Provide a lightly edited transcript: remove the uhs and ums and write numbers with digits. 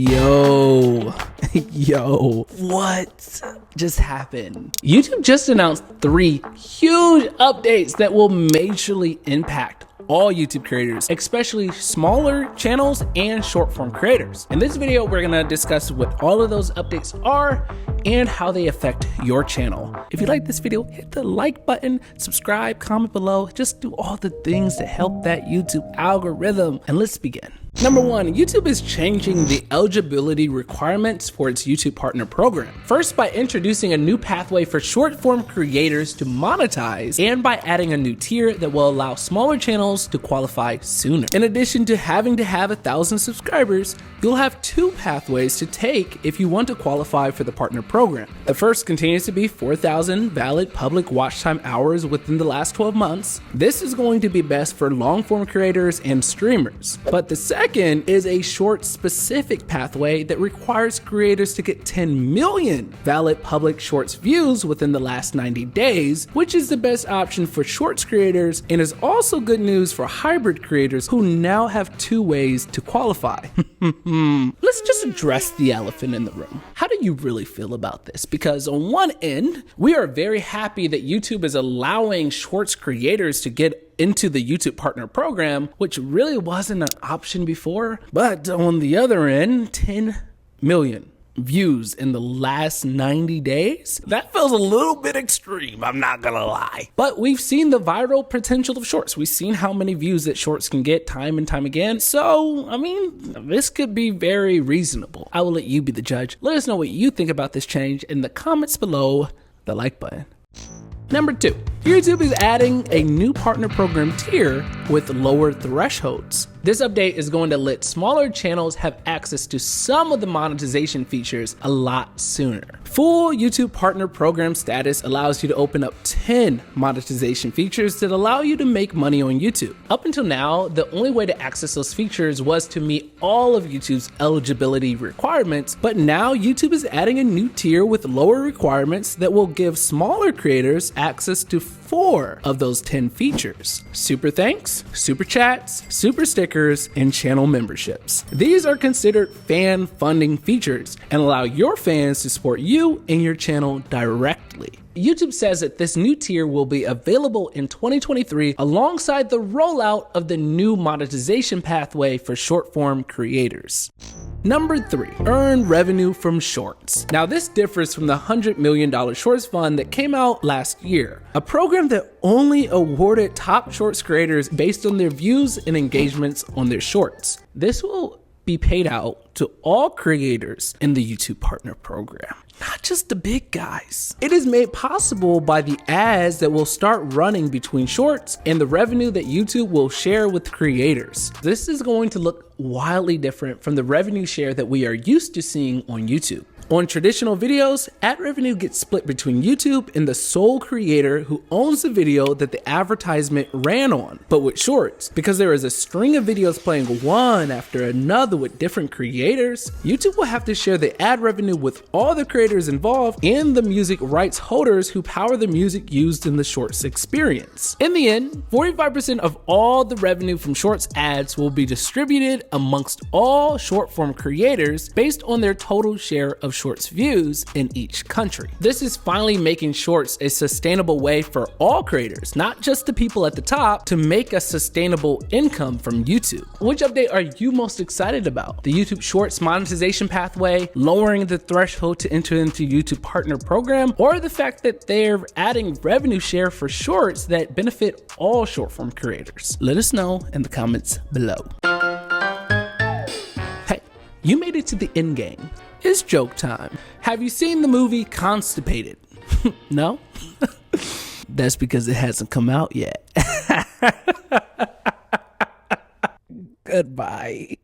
Yo, what just happened? YouTube just announced 3 huge updates that will majorly impact all YouTube creators, especially smaller channels and short form creators. In this video, we're gonna discuss what all of those updates are and how they affect your channel. If you like this video, hit the like button, subscribe, comment below, just do all the things to help that YouTube algorithm. And let's begin. Number 1, YouTube is changing the eligibility requirements for its YouTube Partner Program. First, by introducing a new pathway for short-form creators to monetize, and by adding a new tier that will allow smaller channels to qualify sooner. In addition to having to have 1,000 subscribers, you'll have 2 pathways to take if you want to qualify for the Partner Program. The first continues to be 4,000 valid public watch time hours within the last 12 months. This is going to be best for long-form creators and streamers. But the second is a short specific pathway that requires creators to get 10 million valid public shorts views within the last 90 days, which is the best option for shorts creators and is also good news for hybrid creators who now have 2 ways to qualify. Let's just address the elephant in the room. How do you really feel about this? Because on one end, we are very happy that YouTube is allowing shorts creators to get into the YouTube Partner Program, which really wasn't an option before. But on the other end, 10 million views in the last 90 days? That feels a little bit extreme, I'm not gonna lie. But we've seen the viral potential of shorts. We've seen how many views that shorts can get time and time again. So, I mean, this could be very reasonable. I will let you be the judge. Let us know what you think about this change in the comments below the like button. Number 2, YouTube is adding a new partner program tier with lower thresholds. This update is going to let smaller channels have access to some of the monetization features a lot sooner. Full YouTube Partner Program status allows you to open up 10 monetization features that allow you to make money on YouTube. Up until now, the only way to access those features was to meet all of YouTube's eligibility requirements, but now YouTube is adding a new tier with lower requirements that will give smaller creators access to 4 of those 10 features: super thanks, super chats, super stickers, and channel memberships. These are considered fan funding features and allow your fans to support you and your channel directly. YouTube says that this new tier will be available in 2023 alongside the rollout of the new monetization pathway for short form creators. Number 3, earn revenue from shorts. Now this differs from the $100 million shorts fund that came out last year, a program that only awarded top shorts creators based on their views and engagements on their shorts. This will be paid out to all creators in the YouTube Partner Program, not just the big guys. It is made possible by the ads that will start running between shorts and the revenue that YouTube will share with creators. This is going to look wildly different from the revenue share that we are used to seeing on YouTube. On traditional videos, ad revenue gets split between YouTube and the sole creator who owns the video that the advertisement ran on. But with shorts, because there is a string of videos playing one after another with different creators, YouTube will have to share the ad revenue with all the creators involved and the music rights holders who power the music used in the shorts experience. In the end, 45% of all the revenue from shorts ads will be distributed amongst all short form creators based on their total share of shorts views in each country. This is finally making shorts a sustainable way for all creators, not just the people at the top, to make a sustainable income from YouTube. Which update are you most excited about? The YouTube Shorts monetization pathway, lowering the threshold to enter into YouTube Partner Program, or the fact that they're adding revenue share for shorts that benefit all short form creators? Let us know in the comments below. Hey, you made it to the end game. It's joke time. Have you seen the movie Constipated? No? That's because it hasn't come out yet. Goodbye.